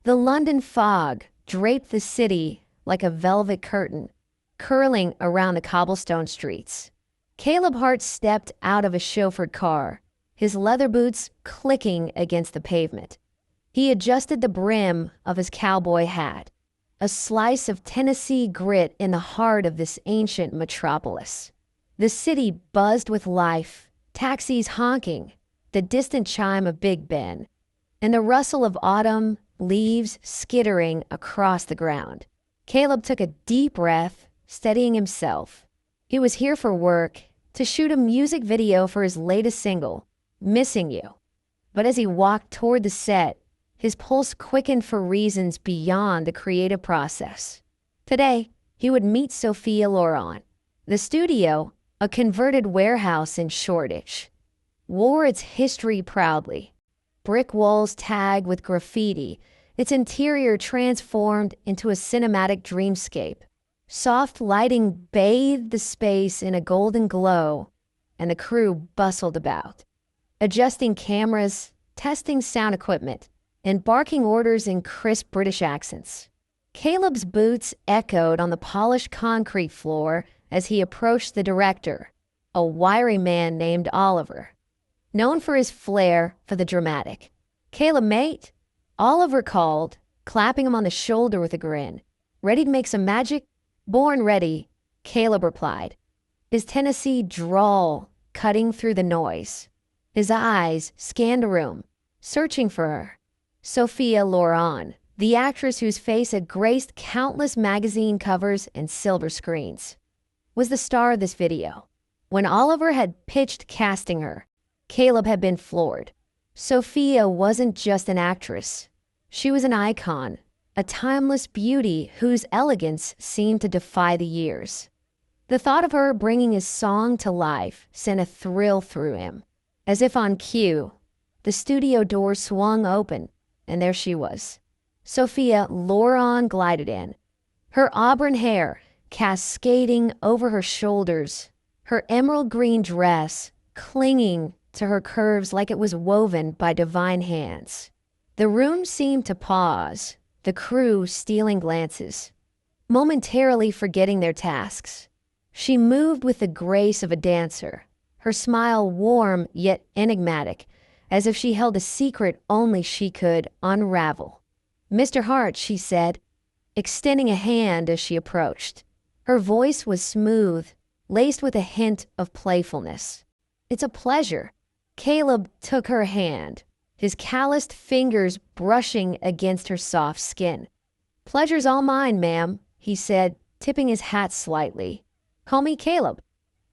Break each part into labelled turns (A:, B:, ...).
A: The London fog draped the city like a velvet curtain, curling around the cobblestone streets. Caleb Hart stepped out of a chauffeured car, his leather boots clicking against the pavement. He adjusted the brim of his cowboy hat, a slice of Tennessee grit in the heart of this ancient metropolis. The city buzzed with life, taxis honking, the distant chime of Big Ben, and the rustle of autumn leaves skittering across the ground. Caleb took a deep breath, steadying himself. He was here for work, to shoot a music video for his latest single, Missing You. But as he walked toward the set, his pulse quickened for reasons beyond the creative process. Today, he would meet Sophia Loren. The studio, a converted warehouse in Shoreditch, wore its history proudly. Brick walls tagged with graffiti, its interior transformed into a cinematic dreamscape. Soft lighting bathed the space in a golden glow, and the crew bustled about, adjusting cameras, testing sound equipment, and barking orders in crisp British accents. Caleb's boots echoed on the polished concrete floor as he approached the director, a wiry man named Oliver, known for his flair for the dramatic. "Caleb, mate," Oliver called, clapping him on the shoulder with a grin. "Ready to make some magic?" "Born ready," Caleb replied, his Tennessee drawl cutting through the noise. His eyes scanned the room, searching for her. Sophia Loren, the actress whose face had graced countless magazine covers and silver screens, was the star of this video. When Oliver had pitched casting her, Caleb had been floored. Sophia wasn't just an actress. She was an icon, a timeless beauty whose elegance seemed to defy the years. The thought of her bringing his song to life sent a thrill through him. As if on cue, the studio door swung open, and there she was. Sophia Loren glided in, her auburn hair cascading over her shoulders, her emerald green dress clinging to her curves like it was woven by divine hands. The room seemed to pause, the crew stealing glances, momentarily forgetting their tasks. She moved with the grace of a dancer, her smile warm yet enigmatic, as if she held a secret only she could unravel. "Mr. Hart," she said, extending a hand as she approached. Her voice was smooth, laced with a hint of playfulness. "It's a pleasure." Caleb took her hand, his calloused fingers brushing against her soft skin. "Pleasure's all mine, ma'am," he said, tipping his hat slightly. "Call me Caleb."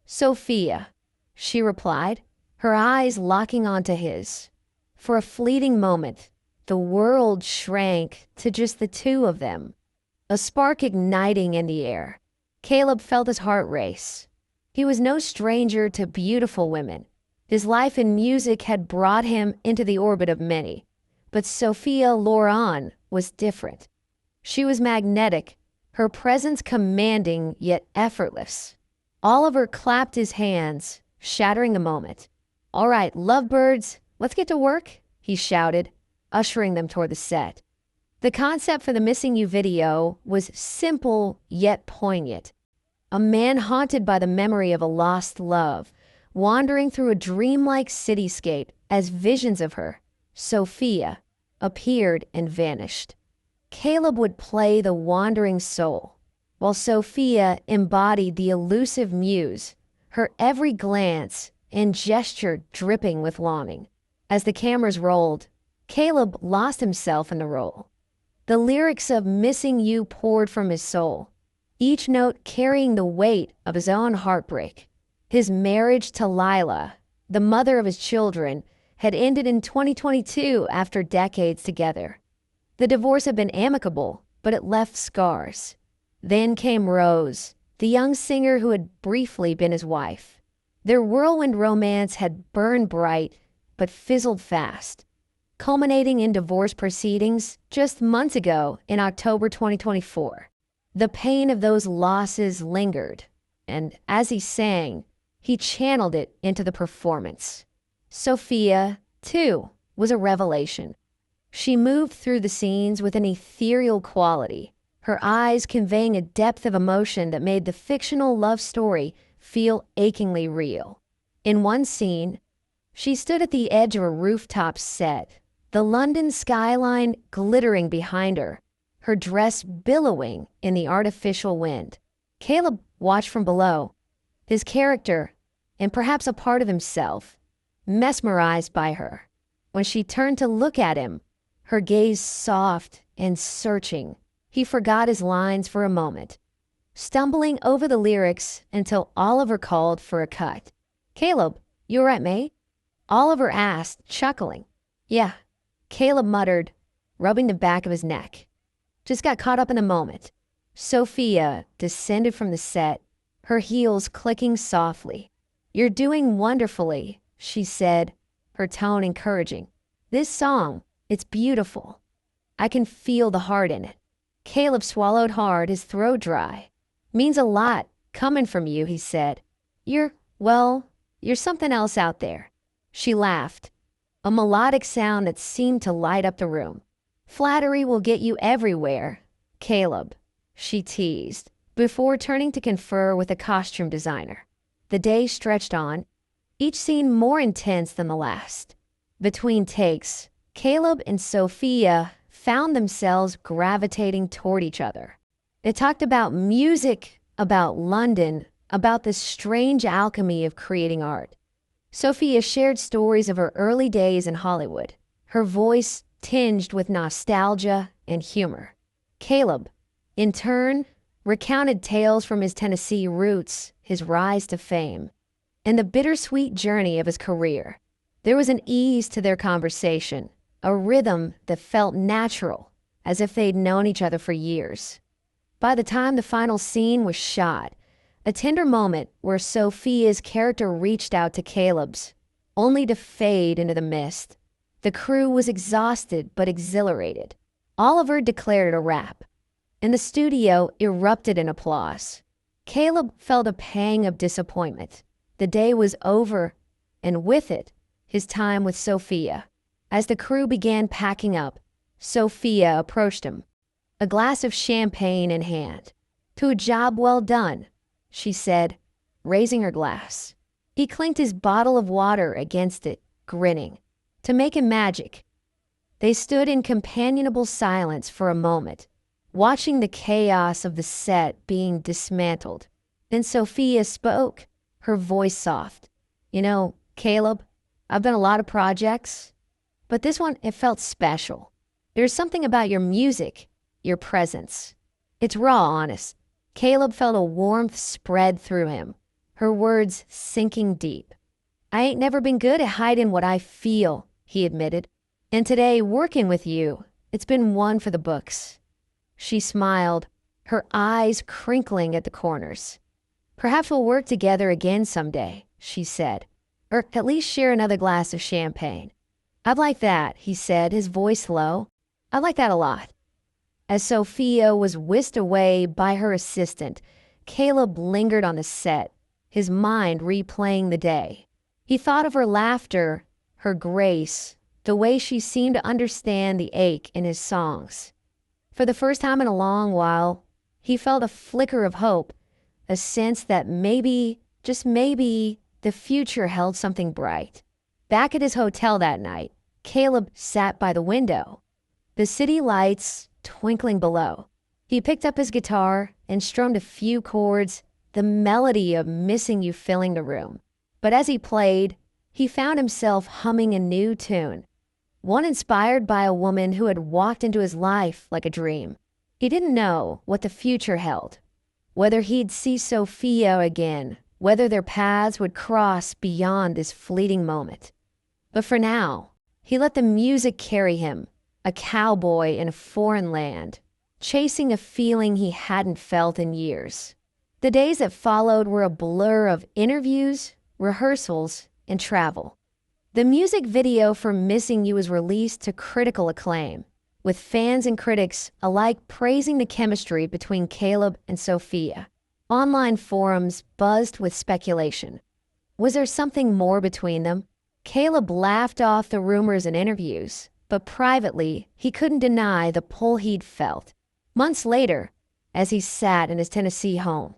A: "Sophia," she replied, her eyes locking onto his. For a fleeting moment, the world shrank to just the two of them, a spark igniting in the air. Caleb felt his heart race. He was no stranger to beautiful women. His life in music had brought him into the orbit of many, but Sophia Loren was different. She was magnetic, her presence commanding yet effortless. Oliver clapped his hands, shattering the moment. "All right, lovebirds, let's get to work," he shouted, ushering them toward the set. The concept for the Missing You video was simple yet poignant. A man haunted by the memory of a lost love, wandering through a dreamlike cityscape as visions of her, Sophia, appeared and vanished. Caleb would play the wandering soul, while Sophia embodied the elusive muse, her every glance and gesture dripping with longing. As the cameras rolled, Caleb lost himself in the role. The lyrics of Missing You poured from his soul, each note carrying the weight of his own heartbreak. His marriage to Lila, the mother of his children, had ended in 2022 after decades together. The divorce had been amicable, but it left scars. Then came Rose, the young singer who had briefly been his wife. Their whirlwind romance had burned bright, but fizzled fast, culminating in divorce proceedings just months ago in October 2024. The pain of those losses lingered, and as he sang, he channeled it into the performance. Sophia, too, was a revelation. She moved through the scenes with an ethereal quality, her eyes conveying a depth of emotion that made the fictional love story feel achingly real. In one scene, she stood at the edge of a rooftop set, the London skyline glittering behind her, her dress billowing in the artificial wind. Caleb watched from below, his character, and perhaps a part of himself, mesmerized by her. When she turned to look at him, her gaze soft and searching, he forgot his lines for a moment, stumbling over the lyrics until Oliver called for a cut. "Caleb, you all right, mate?" Oliver asked, chuckling. "Yeah," Caleb muttered, rubbing the back of his neck. "Just got caught up in the moment." Sophia descended from the set, her heels clicking softly. "You're doing wonderfully," she said, her tone encouraging. "This song, it's beautiful. I can feel the heart in it." Caleb swallowed hard, his throat dry. "Means a lot coming from you," he said. You're something else out there." She laughed, a melodic sound that seemed to light up the room. "Flattery will get you everywhere, Caleb," she teased, before turning to confer with a costume designer. The day stretched on, each scene more intense than the last. Between takes, Caleb and Sophia found themselves gravitating toward each other. They talked about music, about London, about the strange alchemy of creating art. Sophia shared stories of her early days in Hollywood, her voice tinged with nostalgia and humor. Caleb, in turn, recounted tales from his Tennessee roots, his rise to fame, and the bittersweet journey of his career. There was an ease to their conversation, a rhythm that felt natural, as if they'd known each other for years. By the time the final scene was shot, a tender moment where Sophia's character reached out to Caleb's, only to fade into the mist. The crew was exhausted but exhilarated. Oliver declared it a wrap, and the studio erupted in applause. Caleb felt a pang of disappointment. The day was over, and with it, his time with Sophia. As the crew began packing up, Sophia approached him, a glass of champagne in hand. "To a job well done," she said, raising her glass. He clinked his bottle of water against it, grinning. To make him magic. They stood in companionable silence for a moment, watching the chaos of the set being dismantled. Then Sophia spoke, her voice soft. "You know, Caleb, I've done a lot of projects, but this one, it felt special. There's something about your music, your presence. It's raw, honest." Caleb felt a warmth spread through him, her words sinking deep. "I ain't never been good at hiding what I feel," he admitted. "And today, working with you, it's been one for the books." She smiled, her eyes crinkling at the corners. "Perhaps we'll work together again someday," she said, "or at least share another glass of champagne." "I'd like that," he said, his voice low. "I'd like that a lot." As Sophia was whisked away by her assistant, Caleb lingered on the set, his mind replaying the day. He thought of her laughter, her grace, the way she seemed to understand the ache in his songs. For the first time in a long while, he felt a flicker of hope, a sense that maybe, just maybe, the future held something bright. Back at his hotel that night, Caleb sat by the window, the city lights twinkling below. He picked up his guitar and strummed a few chords, the melody of "Missing You" filling the room. But as he played, he found himself humming a new tune, one inspired by a woman who had walked into his life like a dream. He didn't know what the future held, whether he'd see Sophia again, whether their paths would cross beyond this fleeting moment. But for now, he let the music carry him, a cowboy in a foreign land, chasing a feeling he hadn't felt in years. The days that followed were a blur of interviews, rehearsals, and travel. The music video for "Missing You" was released to critical acclaim, with fans and critics alike praising the chemistry between Caleb and Sophia. Online forums buzzed with speculation. Was there something more between them? Caleb laughed off the rumors and interviews, but privately, he couldn't deny the pull he'd felt. Months later, as he sat in his Tennessee home,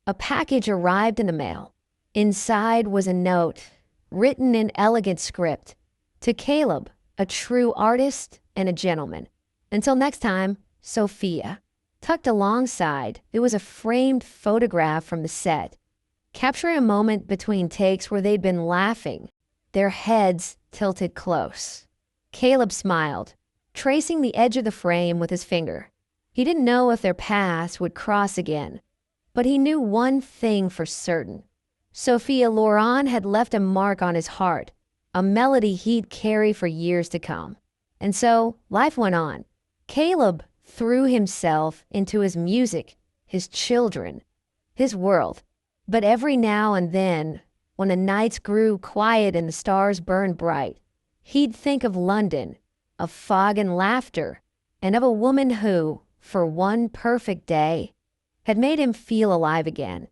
A: a package arrived in the mail. Inside was a note, written in elegant script, to Caleb, a true artist and a gentleman. Until next time, Sophia. Tucked alongside, it was a framed photograph from the set, capturing a moment between takes where they'd been laughing, their heads tilted close. Caleb smiled, tracing the edge of the frame with his finger. He didn't know if their paths would cross again, but he knew one thing for certain. Sophia Loren had left a mark on his heart, a melody he'd carry for years to come. And so, life went on. Caleb threw himself into his music, his children, his world. But every now and then, when the nights grew quiet and the stars burned bright, he'd think of London, of fog and laughter, and of a woman who, for one perfect day, had made him feel alive again.